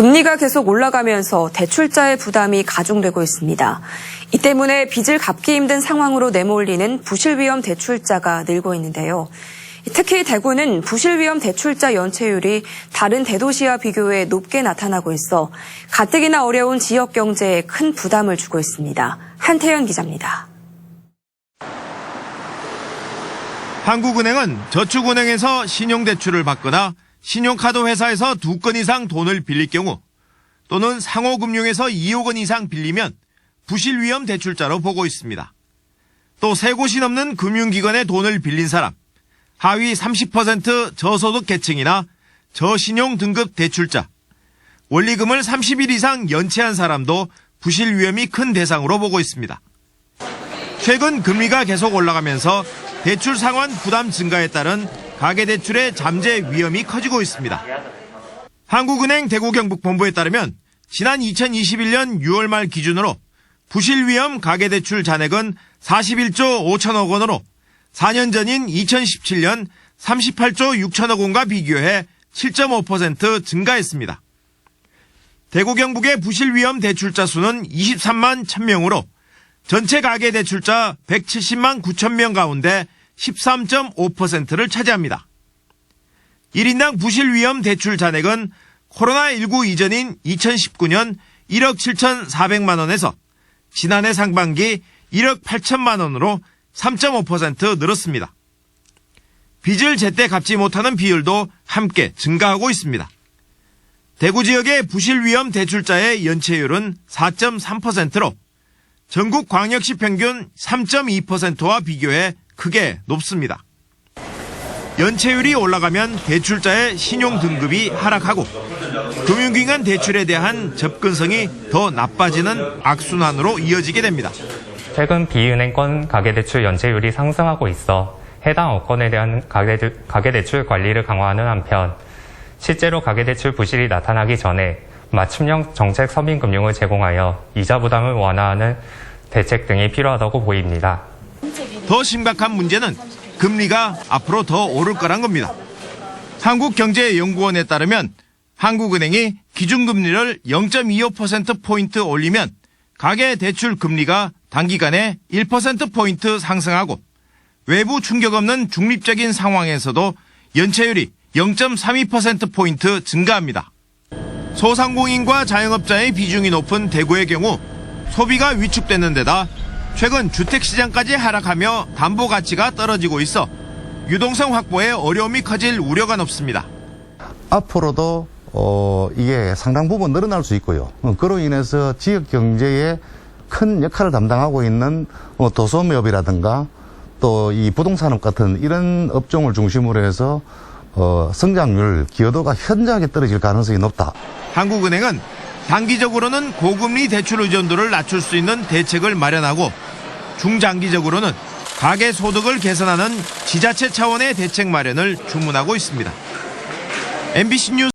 금리가 계속 올라가면서 대출자의 부담이 가중되고 있습니다. 이 때문에 빚을 갚기 힘든 상황으로 내몰리는 부실위험 대출자가 늘고 있는데요. 특히 대구는 부실위험 대출자 연체율이 다른 대도시와 비교해 높게 나타나고 있어 가뜩이나 어려운 지역 경제에 큰 부담을 주고 있습니다. 한태현 기자입니다. 한국은행은 저축은행에서 신용대출을 받거나 신용카드 회사에서 2건 이상 돈을 빌릴 경우 또는 상호금융에서 2억 원 이상 빌리면 부실위험 대출자로 보고 있습니다. 또 3곳이 넘는 금융기관에 돈을 빌린 사람, 하위 30% 저소득 계층이나 저신용 등급 대출자, 원리금을 30일 이상 연체한 사람도 부실위험이 큰 대상으로 보고 있습니다. 최근 금리가 계속 올라가면서 대출 상환 부담 증가에 따른 가계대출의 잠재 위험이 커지고 있습니다. 한국은행 대구경북본부에 따르면 지난 2021년 6월 말 기준으로 부실위험 가계대출 잔액은 41조 5천억 원으로 4년 전인 2017년 38조 6천억 원과 비교해 7.5% 증가했습니다. 대구 경북의 부실위험 대출자 수는 23만 1000명으로 전체 가계대출자 170만 9천 명 가운데 13.5%를 차지합니다. 1인당 부실위험 대출 잔액은 코로나19 이전인 2019년 1억 7,400만 원에서 지난해 상반기 1억 8천만 원으로 3.5% 늘었습니다. 빚을 제때 갚지 못하는 비율도 함께 증가하고 있습니다. 대구 지역의 부실위험 대출자의 연체율은 4.3%로 전국 광역시 평균 3.2%와 비교해 크게 높습니다. 연체율이 올라가면 대출자의 신용 등급이 하락하고 금융기관 대출에 대한 접근성이 더 나빠지는 악순환으로 이어지게 됩니다. 최근 비은행권 가계대출 연체율이 상승하고 있어 해당 업권에 대한 가계대출 관리를 강화하는 한편 실제로 가계대출 부실이 나타나기 전에 맞춤형 정책 서민금융을 제공하여 이자 부담을 완화하는 대책 등이 필요하다고 보입니다. 더 심각한 문제는 금리가 앞으로 더 오를 거란 겁니다. 한국경제연구원에 따르면 한국은행이 기준금리를 0.25%포인트 올리면 가계대출 금리가 단기간에 1%포인트 상승하고 외부 충격 없는 중립적인 상황에서도 연체율이 0.32%포인트 증가합니다. 소상공인과 자영업자의 비중이 높은 대구의 경우 소비가 위축되는 데다 최근 주택시장까지 하락하며 담보 가치가 떨어지고 있어 유동성 확보에 어려움이 커질 우려가 높습니다. 앞으로도 이게 상당 부분 늘어날 수 있고요. 그로 인해서 지역 경제에 큰 역할을 담당하고 있는 도소매업이라든가 또 이 부동산업 같은 이런 업종을 중심으로 해서 성장률, 기여도가 현저하게 떨어질 가능성이 높다. 한국은행은 단기적으로는 고금리 대출 의존도를 낮출 수 있는 대책을 마련하고 중장기적으로는 가계 소득을 개선하는 지자체 차원의 대책 마련을 주문하고 있습니다. MBC 뉴스